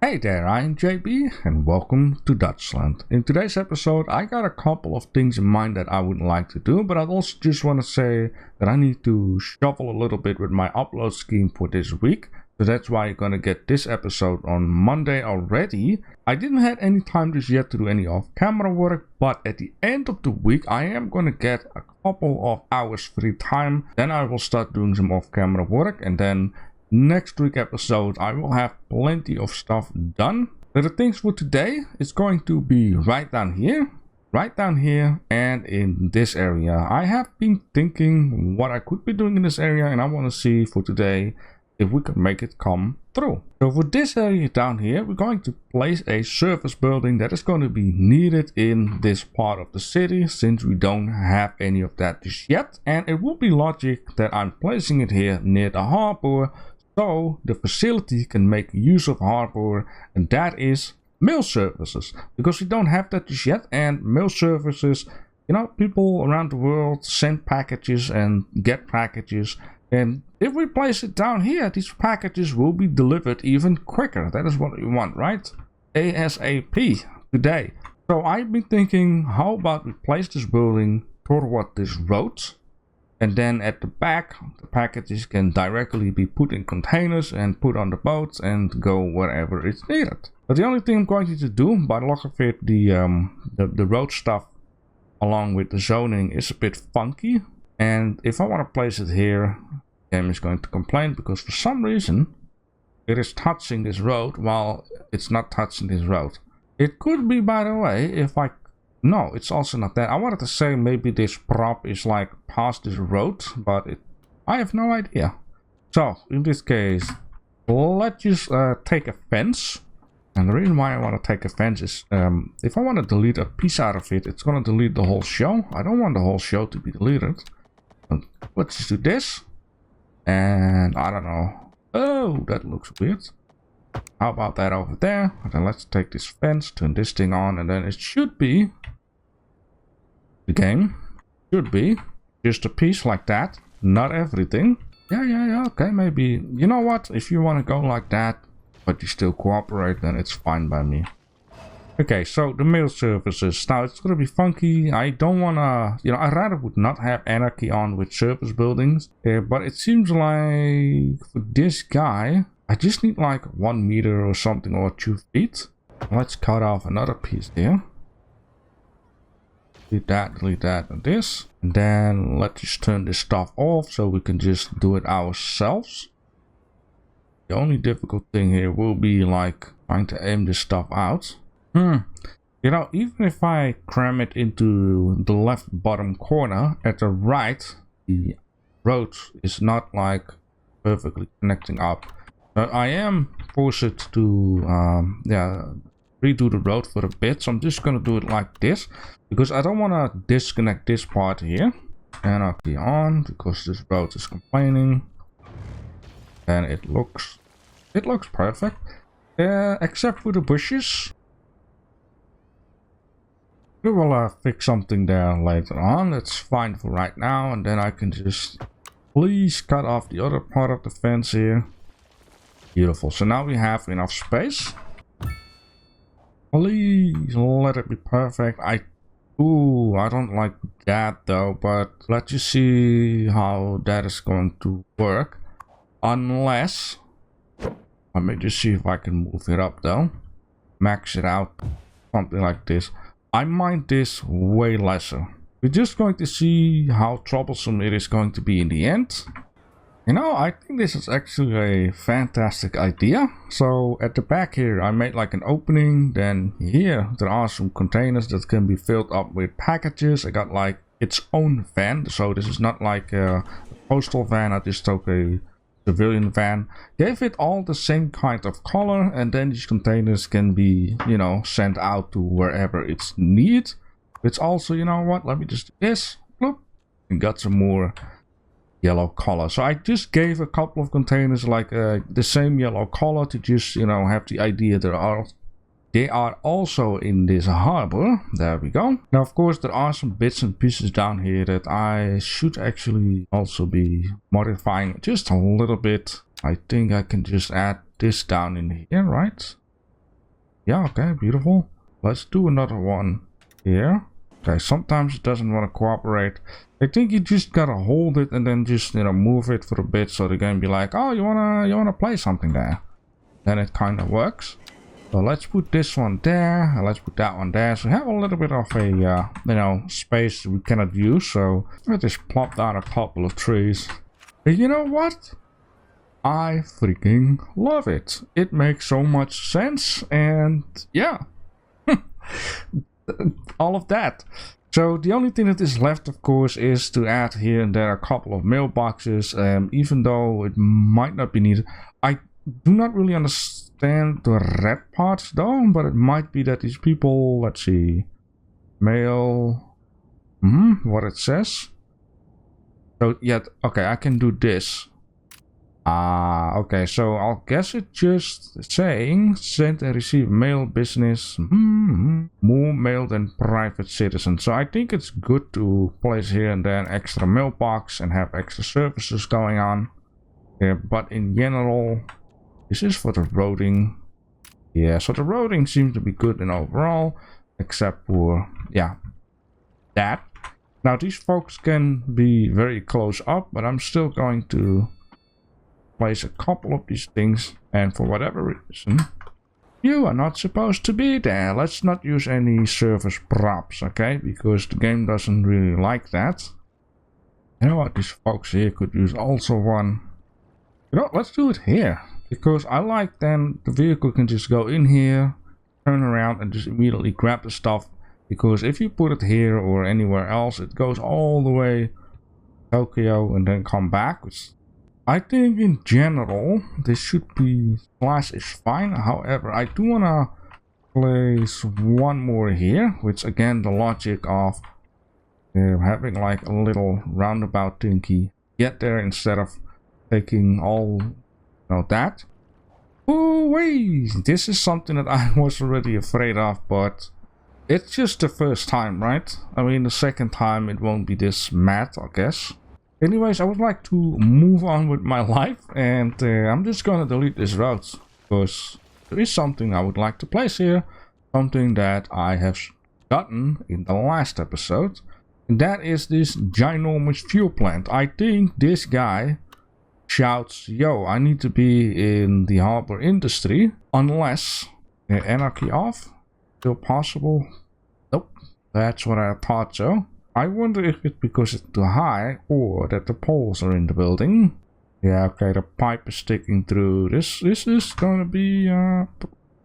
Hey there, I'm JB and welcome to Dutchland. In today's episode I got a couple of things in mind that I would like to do, but I also just want to say that I need to shuffle a little bit with my upload scheme for this week. So that's why you're going to get this episode on Monday already. I didn't have any time just yet to do any off-camera work, but at the end of the week I am going to get a couple of hours free time. Then I will start doing some off-camera work, and then next week episode I will have plenty of stuff done. But the things for today is going to be right down here, and in this area. I have been thinking what I could be doing in this area, and I want to see for today if we can make it come through. So for this area down here, we're going to place a service building that is going to be needed in this part of the city, since we don't have any of that just yet. And it will be logic that I'm placing it here near the harbor, so the facility can make use of harbor, and that is mail services, because we don't have that just yet. And mail services, you know, people around the world send packages and get packages, and if we place it down here, these packages will be delivered even quicker. That is what we want, right? ASAP today. So I've been thinking, how about we place this building toward this road, and then at the back the packages can directly be put in containers and put on the boats and go wherever it's needed. But the only thing I'm going to do, by the look of it, the road stuff along with the zoning is a bit funky, and if I want to place it here, the game is going to complain because for some reason it is touching this road while it's not touching this road. It could be, by the way, if I... No, it's also not that. I wanted to say maybe this prop is like past this road, but I have no idea. So in this case, let's just take a fence. And the reason why I want to take a fence is if I want to delete a piece out of it, it's going to delete the whole show. I don't want the whole show to be deleted. Let's just do this. And I don't know. Oh, that looks weird. How about that over there? And then let's take this fence, turn this thing on, and then it should be... The game should be just a piece like that. Not everything. Yeah, okay, maybe. You know what? If you want to go like that, but you still cooperate, then it's fine by me. Okay, so the mail services. Now, it's going to be funky. I don't want to... You know, I rather would not have Anarchy on with service buildings. But it seems like for this guy, I just need like 1 meter or something, or 2 feet. Let's cut off another piece here. Delete that, and this. And then let's just turn this stuff off so we can just do it ourselves. The only difficult thing here will be like trying to aim this stuff out. You know, even if I cram it into the left bottom corner, at the right, the road is not like perfectly connecting up. I am forced to redo the road for a bit, so I'm just gonna do it like this, because I don't want to disconnect this part here. Anarchy on, because this road is complaining, and it looks perfect, except for the bushes. We will fix something there later on. That's fine for right now, and then I can just please cut off the other part of the fence here. Beautiful. So now we have enough space. Please let it be perfect. I don't like that though, but let's just see how that is going to work. Unless, let me just see if I can move it up though. Max it out, something like this. I mind this way lesser. We're just going to see how troublesome it is going to be in the end. You know, I think this is actually a fantastic idea. So at the back here, I made like an opening. Then here, there are some containers that can be filled up with packages. I got like its own van. So this is not like a postal van. I just took a civilian van. Gave it all the same kind of color. And then these containers can be, you know, sent out to wherever it's needed. It's also, you know what, let me just do this. Bloop, and got some more yellow color. So I just gave a couple of containers like the same yellow color to just, you know, have the idea they are also in this harbor. There we go. Now of course there are some bits and pieces down here that I should actually also be modifying just a little bit. I think I can just add this down in here, right? Yeah, okay, beautiful. Let's do another one here. Okay, sometimes it doesn't want to cooperate. I think you just gotta hold it and then just, you know, move it for a bit so they can be like, oh, you wanna play something there. Then it kind of works. So let's put this one there, and let's put that one there. So we have a little bit of a, you know, space we cannot use. So I just plop down a couple of trees. And you know what? I freaking love it. It makes so much sense, and yeah. All of that. So the only thing that is left, of course, is to add here and there a couple of mailboxes. Even though it might not be needed. I do not really understand the red parts though, but it might be that these people, let's see, mail, what it says. So yeah, okay, I can do this. Okay, so I'll guess it's just saying send and receive mail business, more mail than private citizens. So I think it's good to place here and there an extra mailbox and have extra services going on. Yeah, but in general, this is for the roading. Yeah, so the roading seems to be good in overall, except for, yeah, that. Now these folks can be very close up, but I'm still going to place a couple of these things, and for whatever reason, you are not supposed to be there. Let's not use any service props, okay? Because the game doesn't really like that. You know what? These folks here could use also one. You know, let's do it here. Because I like then the vehicle can just go in here, turn around, and just immediately grab the stuff. Because if you put it here or anywhere else, it goes all the way to Tokyo and then come back. Which I think in general, this should be slash is fine. However, I do want to place one more here, which again, the logic of having like a little roundabout thingy get there instead of taking all, you know, that. Oh wait, this is something that I was already afraid of, but it's just the first time, right? I mean, the second time it won't be this mad, I guess. Anyways, I would like to move on with my life, and I'm just gonna delete this route because there is something I would like to place here, something that I have gotten in the last episode, and that is this ginormous fuel plant. I think this guy shouts, yo, I need to be in the harbor industry, unless Anarchy off, still possible. Nope, that's what I thought so. I wonder if it's because it's too high or that the poles are in the building. Yeah, okay, the pipe is sticking through. This is going to be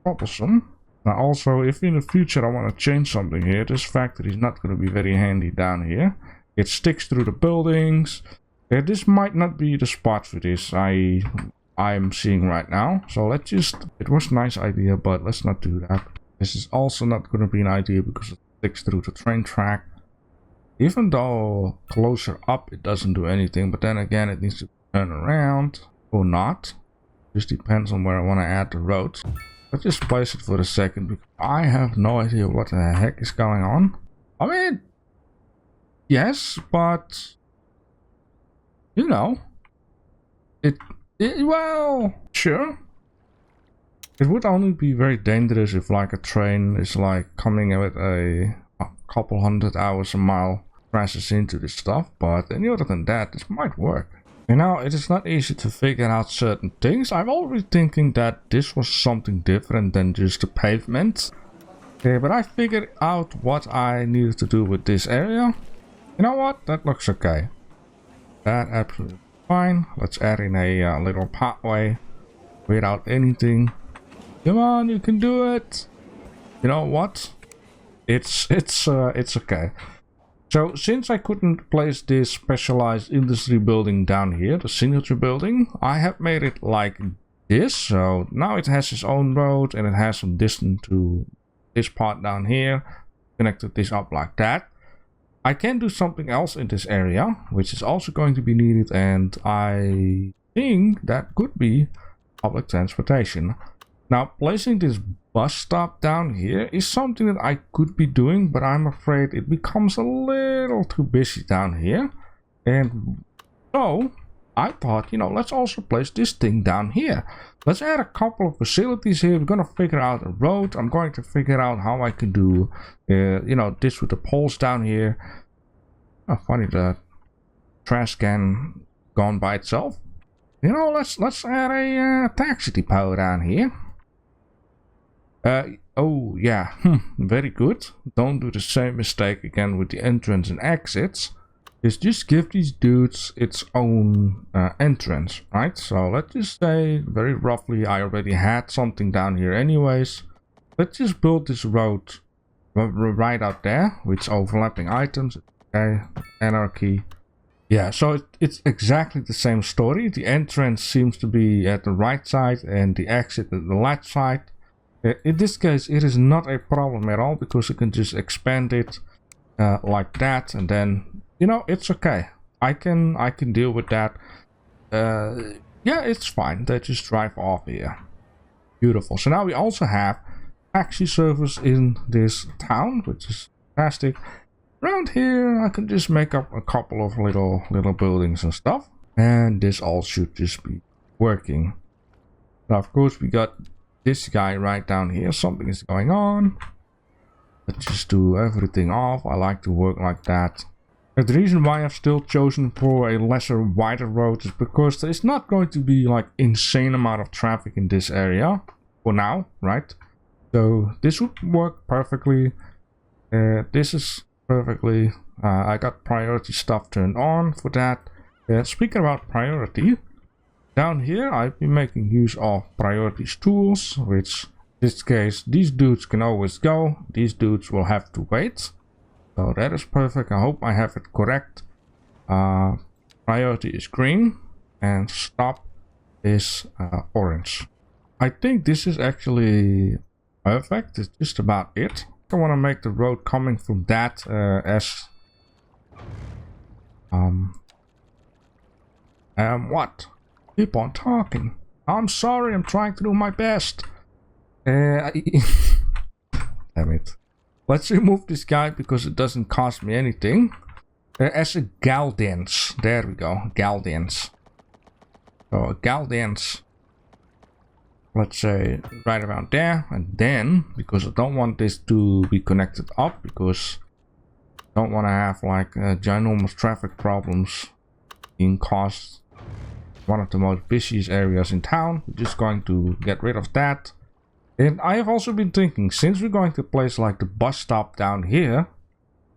troublesome. Now also, if in the future I want to change something here, this factory is not going to be very handy down here. It sticks through the buildings. Yeah, this might not be the spot for this I'm seeing right now. So let's just, it was a nice idea, but let's not do that. This is also not going to be an idea because it sticks through the train track. Even though closer up it doesn't do anything, but then again it needs to turn around or not. Just depends on where I want to add the road. Let's just place it for a second because I have no idea what the heck is going on. I mean, yes, but you know, it well, sure. It would only be very dangerous if like a train is like coming with a couple 100 hours a mile, crashes into this stuff, but any other than that, this might work. You know, it is not easy to figure out certain things. I'm always thinking that this was something different than just the pavement. Okay, but I figured out what I needed to do with this area. You know what? That looks okay. That absolutely fine. Let's add in a little pathway without anything. Come on, you can do it. You know what? It's okay. So since I couldn't place this specialized industry building down here, the signature building, I have made it like this. So now it has its own road and it has some distance to this part down here. Connected this up like that. I can do something else in this area, which is also going to be needed, and I think that could be public transportation. Now, placing this bus stop down here is something that I could be doing, but I'm afraid it becomes a little too busy down here. And so, I thought, you know, let's also place this thing down here. Let's add a couple of facilities here. We're gonna figure out a road. I'm going to figure out how I can do, you know, this with the poles down here. Oh, funny, the trash can gone by itself. You know, let's add a taxi depot down here. Oh yeah, very good. Don't do the same mistake again with the entrance and exits. Is just give these dudes its own entrance, right? So let's just say, very roughly, I already had something down here anyways. Let's just build this road right out there with overlapping items. Okay, Anarchy. Yeah, so it's exactly the same story. The entrance seems to be at the right side and the exit at the left side. In this case, it is not a problem at all because you can just expand it like that, and then, you know, it's okay. I can deal with that. Yeah, it's fine. They just drive off here. Beautiful. So now we also have taxi service in this town, which is fantastic. Around here, I can just make up a couple of little buildings and stuff, and this all should just be working. Now, of course, we got this guy right down here. Something is going on. Let's just do everything off. I like to work like that. And the reason why I've still chosen for a lesser, wider road is because there's not going to be like insane amount of traffic in this area for now, right? So this would work perfectly. This is perfectly. I got priority stuff turned on for that. Speaking about priority, down here I've been making use of priorities tools, which in this case these dudes can always go. These dudes will have to wait. So that is perfect. I hope I have it correct. Priority is green and stop is orange. I think this is actually perfect. It's just about it. I want to make the road coming from that as what? Keep on talking. I'm sorry, I'm trying to do my best. Damn it. Let's remove this guy because it doesn't cost me anything. As a Galdance. There we go. Galdance. So a Galdance. Let's say right around there. And then, because I don't want this to be connected up, because I don't want to have like ginormous traffic problems being caused one of the most busiest areas in town. We're just going to get rid of that. And I have also been thinking, since we're going to place like the bus stop down here,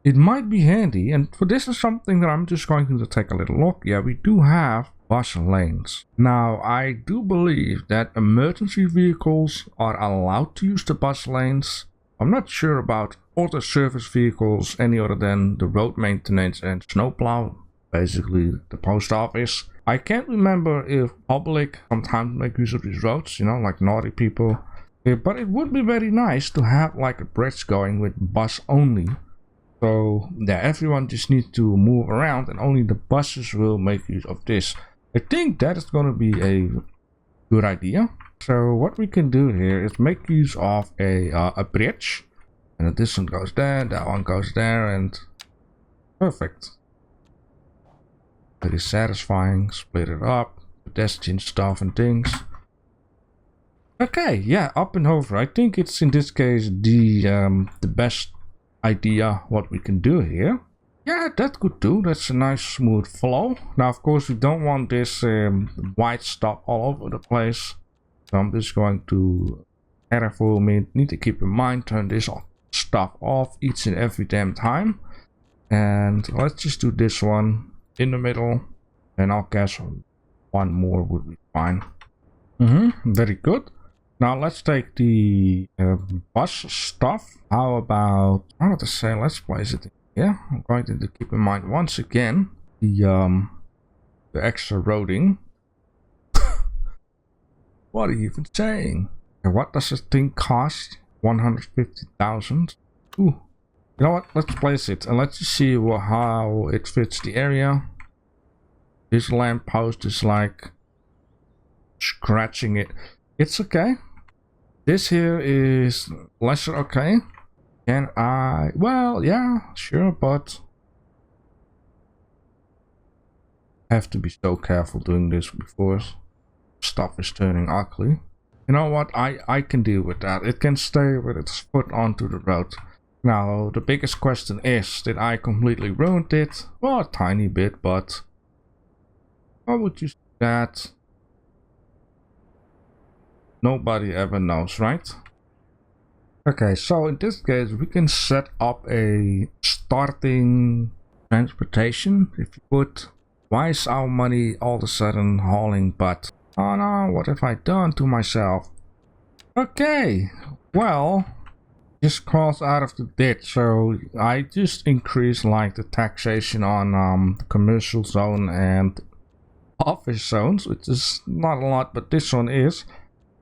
it might be handy, and for this is something that I'm just going to take a little look. Yeah, we do have bus lanes. Now, I do believe that emergency vehicles are allowed to use the bus lanes. I'm not sure about other service vehicles, any other than the road maintenance and snowplow, basically the post office. I can't remember if public sometimes make use of these roads, you know, like naughty people. But it would be very nice to have like a bridge going with bus only. So yeah, everyone just needs to move around and only the buses will make use of this. I think that is going to be a good idea. So what we can do here is make use of a bridge. And this one goes there, that one goes there, and perfect. Very satisfying. Split it up, pedestrian stuff and things. Okay, yeah, up and over. I think it's in this case the best idea what we can do here. Yeah, that could do. That's a nice smooth flow. Now, of course, we don't want this white stuff all over the place. So I'm just going to careful. Need to keep in mind, turn this stuff off each and every damn time. And let's just do this one in the middle. And I'll guess one more would be fine. Very good. Now let's take the bus stuff. How about, I want to say, let's place it in here. I'm going to keep in mind once again the extra roading. What are you even saying? And what does this thing cost? 150,000. Ooh. You know what? Let's place it and let's just see how it fits the area. This lamppost is like scratching it. It's okay. This here is lesser okay. Can I? Well, yeah, sure, but have to be so careful doing this before stuff is turning ugly. You know what? I can deal with that. It can stay with its foot onto the road. Now, the biggest question is, did I completely ruin it? Well, a tiny bit, but how would you say that? Nobody ever knows, right? Okay, so in this case, we can set up a starting transportation, if you would. Why is our money all of a sudden hauling butt? Oh no, what have I done to myself? Okay, well, just crawls out of the ditch, so I just increased like the taxation on the commercial zone and office zones, which is not a lot, but this one is.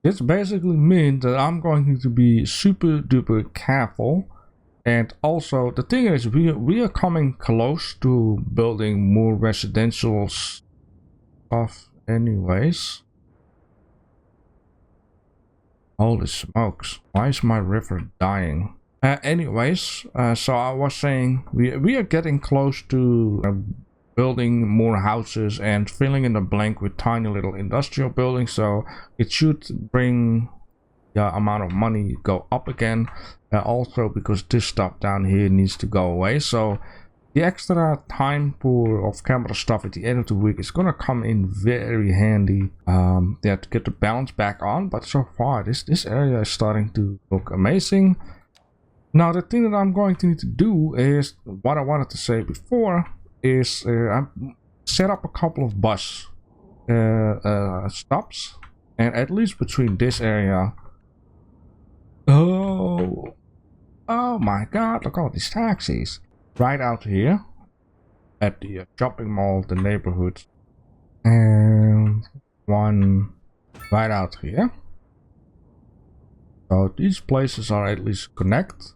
This basically means that I'm going to be super duper careful. And also the thing is, we are coming close to building more residential stuff anyways. Holy smokes, why is my river dying? Anyways, so I was saying we are getting close to building more houses and filling in the blank with tiny little industrial buildings, so it should bring the amount of money go up again. Also because this stuff down here needs to go away, so the extra time for off-camera stuff at the end of the week is gonna come in very handy. Yeah, to get the balance back on. But so far this area is starting to look amazing. Now the thing that I'm going to need to do is what I wanted to say before is I set up a couple of bus stops, and at least between this area. Oh my god, look at all these taxis right out here at the shopping mall, the neighborhood, and one right out here. So these places are at least connect.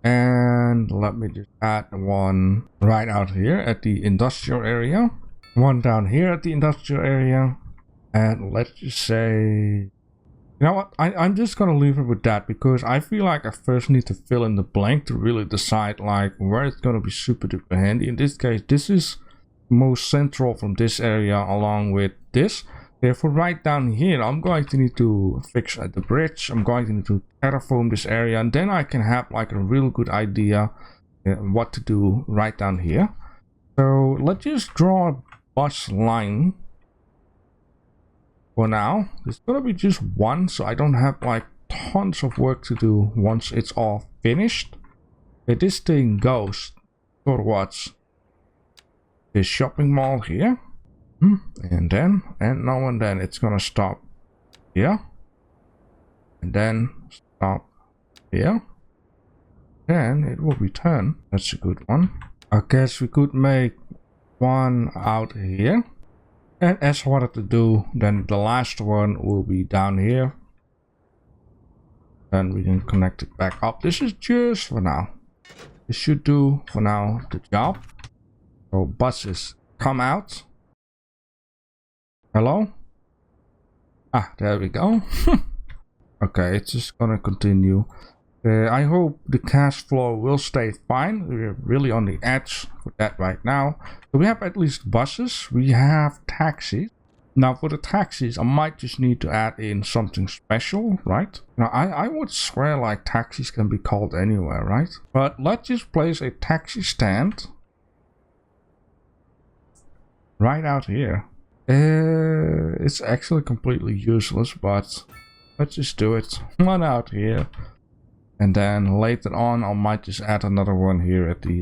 And let me just add one right out here at the industrial area, one down here at the industrial area, and let's just say, you know what, I'm just gonna leave it with that, because I feel like I first need to fill in the blank to really decide like where it's gonna be super duper handy. In this case, this is most central from this area along with this. Therefore, right down here, I'm going to need to fix the bridge. I'm going to need to terraform this area, and then I can have like a real good idea what to do right down here. So let's just draw a bus line for now. It's gonna be just one, so I don't have like tons of work to do once it's all finished. This thing goes towards this shopping mall here. And then it's gonna stop here, and then stop here, then it will return. That's a good one. I guess we could make one out here, and as I wanted to do, then the last one will be down here, then we can connect it back up. This is just for now. This should do for now the job. So buses come out. Hello? Ah, there we go. Okay, it's just gonna continue. I hope the cash flow will stay fine. We're really on the edge for that right now. So we have at least buses. We have taxis. Now for the taxis, I might just need to add in something special, right? Now I would swear like taxis can be called anywhere, right? But let's just place a taxi stand right out here. It's actually completely useless, but let's just do it. One out here, and then later on I might just add another one here at the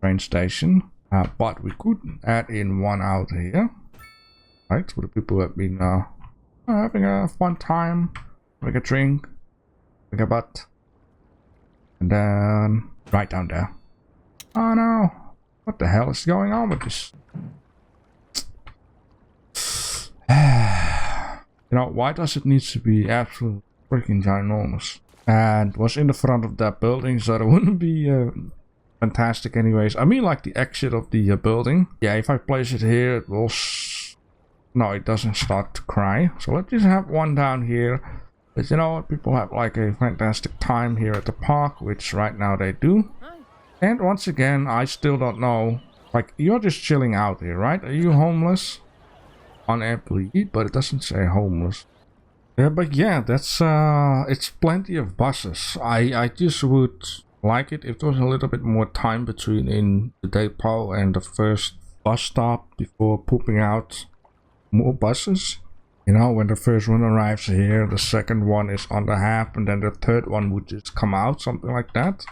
train station. But we could add in one out here, right? For the people who have been having a fun time, make a drink, make a butt, and then right down there. Oh no! What the hell is going on with this? You know, why does it need to be absolutely freaking ginormous? And was in the front of that building, so that wouldn't be fantastic anyways. I mean like the exit of the building. Yeah, if I place it here, it will... No, it doesn't start to cry. So let's just have one down here. But you know what, people have like a fantastic time here at the park, which right now they do. And once again, I still don't know Like, you're just chilling out here, right? Are you homeless? Unemployed, but it doesn't say homeless. Yeah, but yeah, that's it's plenty of buses. I just would like it if there was a little bit more time between in the depot and the first bus stop before pooping out more buses. You know, when the first one arrives here, the second one is on the half, and then the third one would just come out, something like that.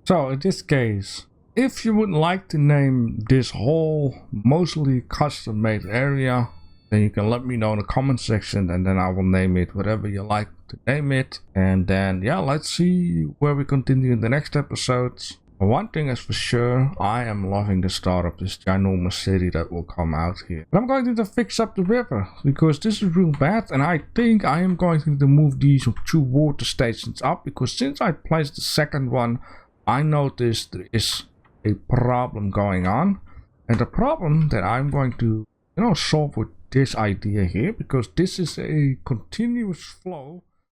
So in this case, if you would like to name this whole mostly custom made area, then you can let me know in the comment section, and then I will name it whatever you like to name it. And then yeah, let's see where we continue in the next episodes. One thing is for sure, I am loving the start of this ginormous city that will come out here. But I'm going to fix up the river, because this is real bad, and I think I am going to move these 2 water stations up, because since I placed the second one, I noticed there is a problem going on. And the problem that I'm going to, solve with this idea here, because this is a continuous flow